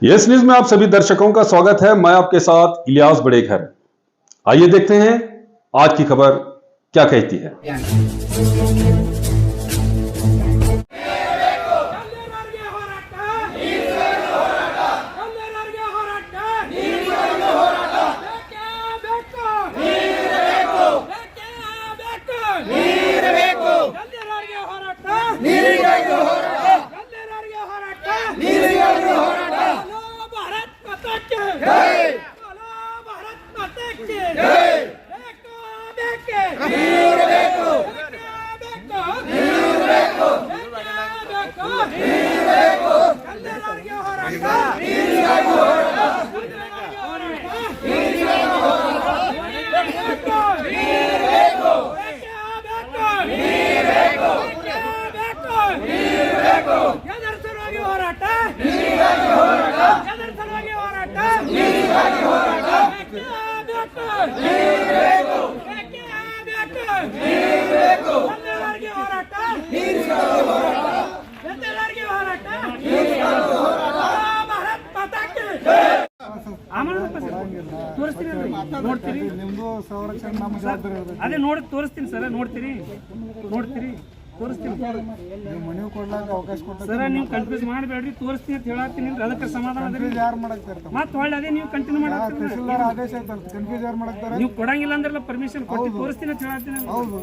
Yes news में आप सभी दर्शकों का स्वागत है। मैं आपके साथ इलियास बड़ेघर। आइए देखते हैं आज की खबर क्या कहती है। ಅದೇ ನೋಡಿ ತೋರಿಸ್ತೀನಿ ಸರ್, ನೋಡ್ತೀರಿ ತೋರಿಸ್ತೀನಿ ಮನೆ ಕೊಡ್ಲಾಕ ಅವಕಾಶ ಕೊಡ್ತಾರೆ ಸರ್. ನೀವು ಕನ್ಫ್ಯೂಸ್ ಮಾಡಬೇಡ್ರಿ, ತೋರಿಸ್ತೀನಿ ಅಂತ ಹೇಳತ್ತೀನಿ. ಅದಕ್ಕೆ ಸಮಾಧಾನ ಯಾರು ಮಾಡಕ್ತಾರೆ ಮತ್ತೆ ಹೊಳ್ಳಿ ಅದೇ ನೀವು ಕಂಟಿನ್ಯೂ ಮಾಡತ್ತೀರಿ. ತಹಸೀಲ್ದಾರ್ ಆದೇಶ ಐತಲ್ಲ, ಕನ್ಫ್ಯೂಸ್ ಯಾರು ಮಾಡಕ್ತಾರೆ? ನೀವು ಕೊಡಂಗಿಲ್ಲ ಅಂದ್ರಲ್ಲ ಪರ್ಮಿಷನ್ ಕೊಟ್ಟು ತೋರಿಸ್ತೀನಿ ಅಂತ ಹೇಳತ್ತೀನಿ. ಹೌದು,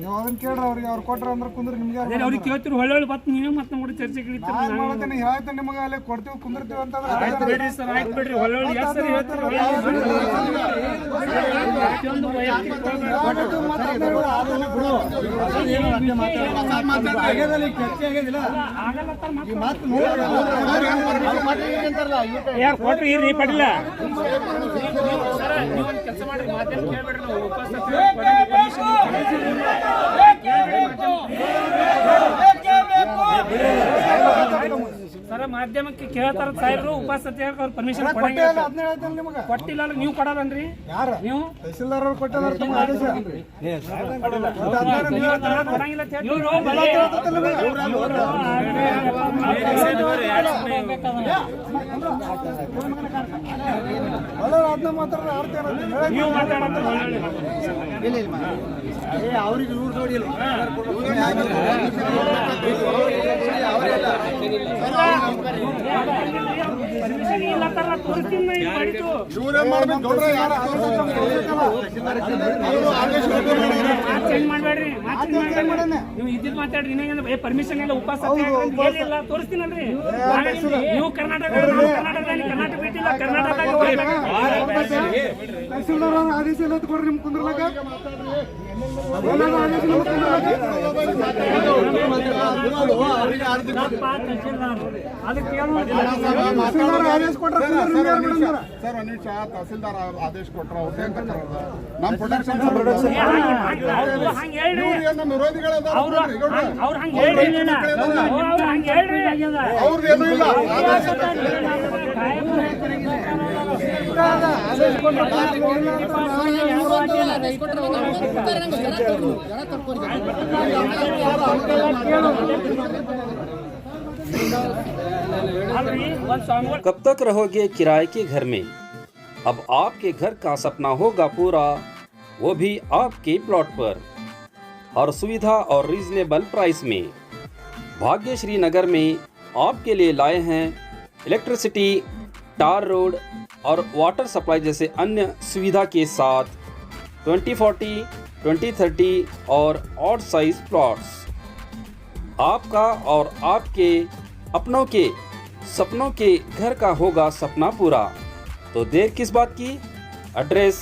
ನೀವು ಅದನ್ನ ಕೇಳ್ರಿ ಅವ್ರಿಗೆ. ಅವ್ರು ಕೊಟ್ರ ಅಂದ್ರೆ ಕುಂದ್ರಿ, ನಿಮ್ಗೆ ಅದೇ ಅವ್ರಿಗೆ ಕೇಳ್ತೀರಿ. ಹೊಳ್ಳಿ ಮತ್ತೆ ನೀವೇ ಮತ್ತೆ ನೋಡಿ ಚರ್ಚೆ ಹೇಳ್ತೇನೆ. ನಿಮಗೆ ಅಲ್ಲೇ ಕೊಡ್ತೀವಿ, ಕುಂದಿರ್ತೀವಿ ಅಂತ ಆಯ್ತು ಬಿಡ್ರಿ ಸರ್, ಆಯ್ತು ಬಿಡ್ರಿ. ಹೊಳ್ಳಿ ಎಷ್ಟು ಸರಿ ಹೇಳ್ತೀರಿ? ಯಾರು ಕೊಟ್ರಿ ಇರ್ರಿ ಪಡಿಲ್ಲ. ಕೆಲಸ ಮಾಡ್ರಿ, ಮಾತೇನು ಕೇಳ್ಬೇಡ್ರಿ. ನಾವು ಸರ ಮಾಧ್ಯಮಕ್ಕೆ ಕೇಳ್ತಾರ ಸಾಹೇಬ್ರು, ಉಪಸ್ಥಿತಿ ಅವ್ರ ಪರ್ಮಿಷನ್ ಕೊಡಂಗಿಲ್ಲ. ಕೊಟ್ಟಿಲ್ಲ ನೀವು ಕೊಡಲ್ಲನ್ರಿ? ನೀವು ತಹಸೀಲ್ದಾರ್ ಅವ್ರು ಕೊಟ್ಟಾರ ಆದೇಶ ಅದನ್ನ ಮಾತಾಡ್ತಾರೆ. ನೀವು ಮಾತಾಡೋದು ಅವ್ರಿಗೆ ರೂಲ್ಸ್ ನೋಡಿಲ್ಲ. ಪರ್ಮಿಷನ್ ಇಲ್ಲ ತರ ತೋರಿಸ್ತೀನಿ. ಚೇಂಜ್ ಮಾಡಬೇಡ್ರಿ, ನೀವು ಇದ್ದಿದ್ದು ಮಾತಾಡ್ರಿ. ಇನ್ನೇನಂದ್ರೆ ಪರ್ಮಿಷನ್ ಇಲ್ಲ, ಉಪಸ್ಥಿತಿ ಏನಿಲ್ಲ, ತೋರಿಸ್ತೀನಲ್ರಿ. ನೀವು ಕರ್ನಾಟಕ ಬಿಟ್ಟಿಲ್ಲ, ಕರ್ನಾಟಕದಾಗ ತಹಸೀಲ್ದಾರ್ ಆದೇಶ ಎಲ್ಲ ಕೊಡ್ರಿ. ನಿಮ್ ಕುಂದ್ರಲಾಗ ಆದೇಶ ಕೊಟ್ರ ಸರ್, ಒಂದು ನಿಮಿಷ. ತಹಸೀಲ್ದಾರ್ ಆದೇಶ ಕೊಟ್ರ ನಮ್ಮ ಪ್ರೊಡಕ್ಷನ್ ನಮ್ಮ ವಿರೋಧಿಗಳೇನು ಇಲ್ಲ. कब तक रहोगे किराए के घर में? अब आपके घर का सपना होगा पूरा, वो भी आपके प्लॉट पर, और सुविधा और रीजनेबल प्राइस में। भाग्यश्री नगर में आपके लिए लाए हैं इलेक्ट्रिसिटी, टार रोड और वाटर सप्लाई जैसे अन्य सुविधा के साथ 2040, 2030 और ऑड साइज प्लॉट्स। आपका और आपके अपनों के सपनों के घर का होगा सपना पूरा, तो देर किस बात की? Address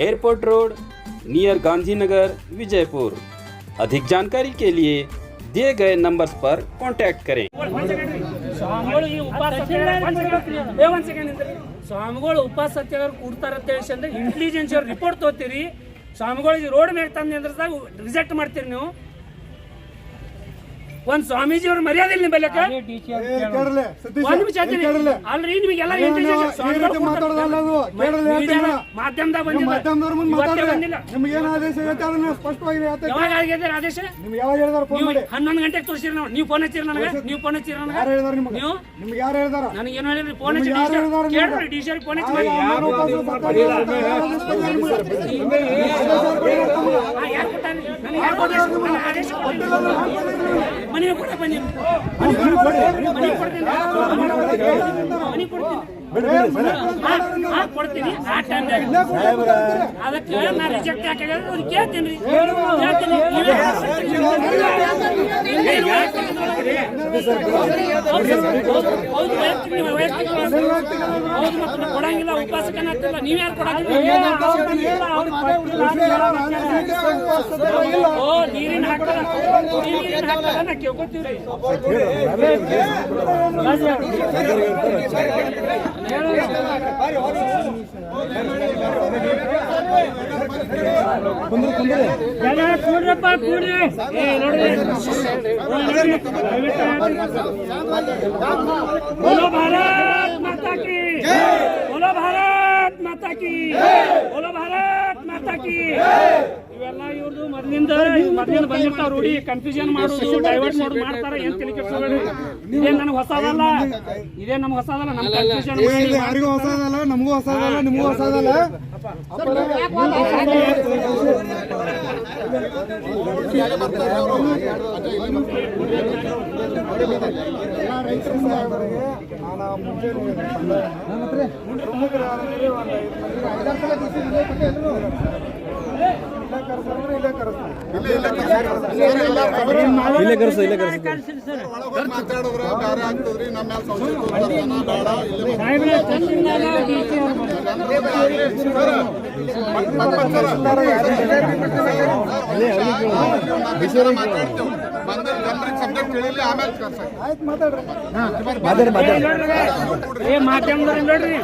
airport road near Gandhinagar, Vijaypur. अधिक जानकारी के लिए दिए गए नंबर्स पर कांटेक्ट करें। ಸ್ವಾಮಿಗಳು ಉಪಸತ್ಯಗಾರ ಕೊಡ್ತಾರಂತ ಹೇಳಿ ಇಂಟೆಲಿಜೆನ್ಸ್ ಅವ್ರು ರಿಪೋರ್ಟ್ ತಗೋತೀರಿ. ಸ್ವಾಮಿಗಳಿಗೆ ರೋಡ್ ಮೇಲೆ ತಂದು ನಿಂದ್ರದಾಗ ರಿಜೆಕ್ಟ್ ಮಾಡ್ತೀರಿ ನೀವು. ಒಂದ್ ಸ್ವಾಮೀಜಿ ಅವ್ರ ಮರ್ಯಾದೆ ಇಲ್ಲ ನಿಮ್ಮಲ್ಲಕ ಕೇಳಲೆ ಸತೀಶ್ ಒಂದ್ ನಿಮಿಷ ಹೇಳ್ತೀನಿ ಅಲ್ರಿ ನಿಮಗೆಲ್ಲ ಮಾಧ್ಯಮದಾಗ ಬಂದಿಲ್ಲ ಮಾಧ್ಯಮದವ್ರ ಮುಂದೆ ಇವತ್ತೇ ಮಾತಾಡ್ರಿ ಬಂದಿಲ್ಲ ನಿಮ್ಗೆ ಏನ್ ಆದೇಶ ಹೇಳ್ತಾ ಅದನ್ನ ಸ್ಪಷ್ಟವಾಗಿ ಹೇಳ್ತಾ ಯಾವಾಗ ಆಗಿದ್ದಾರೆ ಆದೇಶ ನಿಮ್ಗೆ ಯಾವಾಗ ಹೇಳಿದಾರ ಫೋನ್ ಮಾಡಿ 11 ಗಂಟೆಗೆ ತೋರಿಸಿರಿ ನಾವು ನೀವು ಫೋನ್ ಹಚ್ಚಿರಿ ನನಗೆ ನೀವು ಫೋನ್ ಹಚ್ಚಿರಿ ನನಗೆ ಯಾರು ಹೇಳಿದಾರ ನಿಮ್ಗೆ ನೀವು ನಿಮ್ಗೆ ಯಾರು ಹೇಳಿದಾರ ನನಗೆ ಏನು ಹೇಳಿದ್ರಿ ಫೋನ್ ಹಚ್ಚಿ ಯಾರು ಹೇಳಿದಾರ ಕೇಳ್ರಿ ಡಿ ಸಿ ಫೋನ್ ಹಚ್ಚಿ ಯಾರು ಕೊಟ್ಟಾನೆ ನನಗೆ ಯಾರು ಕೊಟ್ಟಾನೆ ನನ್ನ ಆದೇಶ ಕೊಟ್ಟಿಲ್ಲ ಮನೆಗೆ ಕೊಡ ಬನ್ನಿ ಮನೆಗೆ ಕೊಡ್ತೀನಿ ಮನೆಗೆ ಕೊಡ್ತೀನಿ ಆ ಟೈಮ್ದಾಗ ಅದಕ್ಕೆ ನಾ ರಿಜೆಕ್ಟ್ ಯಾಕೆ ಅವ್ರಿಗೆ ಕೇಳ್ತೀನಿ ಕೊಡಂಗಿಲ್ಲ ಉಪವಾಸಕ್ಕಲ್ಲ ನೀವ್ ಯಾರು ಓ ನೀರಿನ ಹಾಕಲ್ಲ ನೀರಿನ ಹಾಕಲ್ಲ ನಾ ಕೇಳ್ಕೊತೀವ್ರಿ ಕೂಡ್ರಪ್ಪ ಕೂಡ್ರಿ बोलो भारत माता की बोलो भारत माता की बोलो भारत माता की ಇವೆಲ್ಲ ಇವ್ರದ್ದು ಮೊದಲಿಂದ ಬಂದಿರ್ತಾವ ರೂಢಿ ಕನ್ಫ್ಯೂಷನ್ ಮಾಡೋದು ಡೈವರ್ಟ್ ಮಾಡೋದು ಮಾಡ್ತಾರ ಏನ್ ತಲೆ ಕೆಡಿಸ್ಕೋಬೇಡ್ರಿ ಇದೇ ನನಗೆ ಹೊಸದಲ್ಲ ಇದೇ ನಮ್ಗೆ ಹೊಸದಲ್ಲ ನಮ್ ಕನ್ಫ್ಯೂಷನ್ ಯಾರಿಗೂ ಹೊಸದಲ್ಲ ನಮಗೂ ಹೊಸದಲ್ಲ ನಿಮಗೂ ಹೊಸದಲ್ಲ ಇಲ್ಲೇ ಮಾತಾಡಿದ್ರೆ ಬೇರೆ ಆಗ್ತದ್ರಿ ನಮ್ಮ ಸಬ್ಜೆಕ್ಟ್ ಹೇಳಿಲ್ಲ ಆಮೇಲೆ ಮಾಧ್ಯಮದವ್ರು ನೋಡ್ರಿ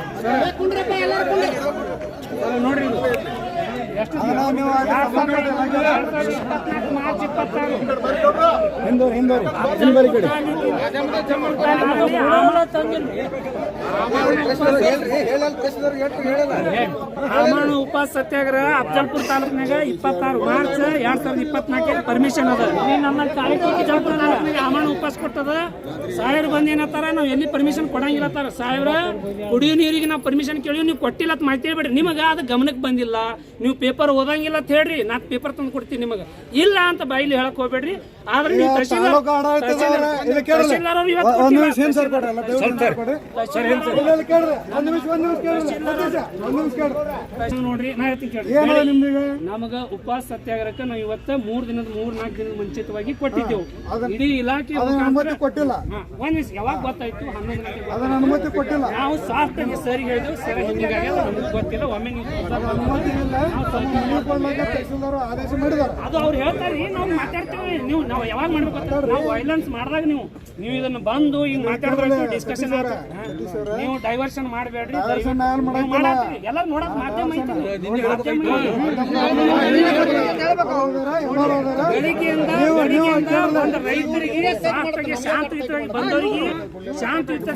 ನೋಡ್ರಿ ಎಷ್ಟು ಮಾರ್ಚ್ 26 ಉಪವಾಸ ಸತ್ಯಾಗ್ರಹ ಅಫಜಲ್ಪುರ ತಾಲೂಕಿನಾಗ 26 ಮಾರ್ಚ್ 2024 ಪರ್ಮಿಷನ್ ಅದ ನಮ್ಮ ಅಫಜಲ್ಪುರ ತಾಲೂಕಿನಾಗ ಆಮಣ ಉಪವಾಸ ಕೊಟ್ಟದ ಸಾಹೇಬ್ರು ಬಂದ್ ಏನತ್ತಾರ ನಾವು ಎಲ್ಲಿ ಪರ್ಮಿಷನ್ ಕೊಡಂಗಿಲ್ಲತ್ತಾರ ಸಾಹೇಬ್ರ ಕುಡಿಯೋ ನೀರಿಗೆ ನಾವು ಪರ್ಮಿಷನ್ ಕೇಳಿ ನೀವು ಕೊಟ್ಟಿಲ್ಲ ಅಂತ ಮಾಹಿತಿ ಹೇಳ್ಬೇಡ್ರಿ ನಿಮಗೆ ಅದು ಗಮನಕ್ಕೆ ಬಂದಿಲ್ಲ ನೀವು ಪೇಪರ್ ಓದಂಗಿಲ್ಲ ಅಂತ ಹೇಳ್ರಿ ನಾಲ್ಕು ಪೇಪರ್ ತಂದು ಕೊಡ್ತೀನಿ ನಿಮಗೆ ಇಲ್ಲ ಅಂತ ಬಾಯಿಲಿ ಹೇಳಕ್ ಹೋಗ್ಬೇಡ್ರಿ ಆದ್ರೆ ನೀವು ತಹಶೀಲ್ದಾರ್ ನೋಡ್ರಿ ನಾ ಹೇಳ್ತೀನಿ ಕೇಳ್ರಿ ನಮಗ ಉಪವಾಸ ಸತ್ಯಾಗ್ರಹಕ್ಕೆ ನಾವು ಇವತ್ತ 4 ದಿನದ 4-4 ದಿನದ ಮುಂಚಿತವಾಗಿ ಕೊಟ್ಟಿದ್ದೆವು ಇಡೀ ಇಲಾಖೆ ಕೊಟ್ಟಿಲ್ಲ ಒಂದ್ ದಿವಸ ಯಾವಾಗ ಗೊತ್ತಾಯ್ತು 11 ಗಂಟೆಗೆ ಅದನ್ನ ಅನುಮತಿ ಕೊಟ್ಟಿಲ್ಲ ನಾವು ಸಾಫ್ಟ್ ಆಗಿ ಸರಿ ಹೇಳಿದ್ವಿ ಸರಿ ಹಿಂಗಾಗಿ ನಮ್ಗೆ ಗೊತ್ತಿಲ್ಲ ಒಮ್ಮೆ ನೀವು ಆದೇಶ ಮಾಡಿದಾರೆ ಅದು ಅವ್ರು ಹೇಳ್ತಾರ್ರಿ ನಾವು ಮಾತಾಡ್ತೀವಿ ನೀವು ನಾವು ಯಾವಾಗ ಮಾಡ್ಬೇಕು ನಾವು ವೈಲೆನ್ಸ್ ಮಾಡಿದಾಗ ನೀವು ಇದನ್ನ ಬಂದು ಹಿಂಗ್ ಮಾತಾಡಿದ್ರೆ ಡಿಸ್ಕಷನ್ ನೀವು ಡೈವರ್ಷನ್ ಮಾಡಬೇಡ್ರಿ ಎಲ್ಲರೂ ನೋಡಕ್ ಮಾಧ್ಯಮ ಬೆಳಿಗ್ಗೆಯಿಂದ ಒಂದು ರೈತರಿಗೆ ಸಾಫ್ಟಾಗಿ ಶಾಂತಿಯುತವಾಗಿ ಬಂದವರಿಗೆ ಶಾಂತಿಯುತ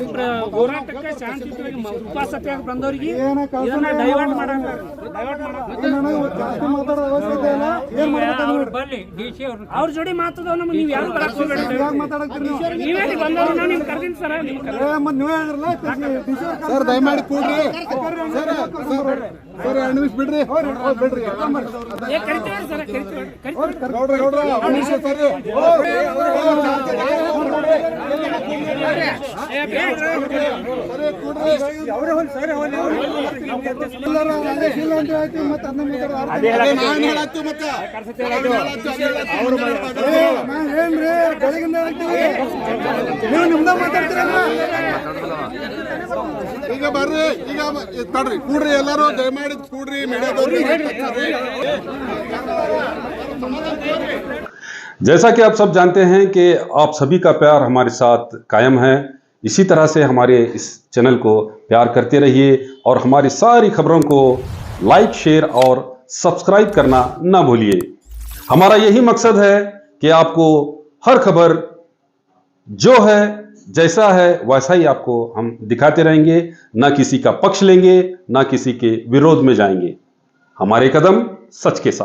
ಹೋರಾಟಕ್ಕೆ ಶಾಂತಿಯುತವಾಗಿ ಉಪವಾಸ ಸತ್ಯಾಗ್ರಹ ಬಂದವರಿಗೆ ಇದನ್ನ ಡೈವರ್ಟ್ ಮಾಡಂಗ ಅವ್ರ ಜೋಡಿ ಮಾತದ ನಮ್ಗೆ ನೀವು ಯಾರು ಬರಕ್ ಹೋಗ್ಬೇಡ್ರಿ ನೀವೇನು ಬಂದವರು ನಾನು ನಿಮ್ಗೆ ಕರ್ದೀನಿ ಸರ್ ಸರ್ ದಯಮಾಡಿ ಕೂಡ್ರಿ ಸರ್ 2 ನಿಮಿಷ ಬಿಡ್ರಿ ಬಿಡ್ರಿ ಕರಿತೀವಿ ಸರ್ ಈಗ ಬರ್ರಿ ಈಗ ತಡ್ರಿ ಕೂಡ್ರಿ ಎಲ್ಲರೂ ದಯಮಾಡಿ ಕೂಡ್ರಿ ಮೀಡಿಯಾದವ್ರು जैसा कि आप सब जानते हैं कि आप सभी का प्यार हमारे साथ कायम है। इसी तरह से हमारे इस चैनल को प्यार करते रहिए और हमारी सारी खबरों को लाइक, शेयर और सब्सक्राइब करना ना भूलिए। हमारा यही मकसद है कि आपको हर खबर जो है जैसा है वैसा ही आपको हम दिखाते रहेंगे, ना किसी का पक्ष लेंगे, ना किसी के विरोध में जाएंगे। हमारे कदम सच के साथ।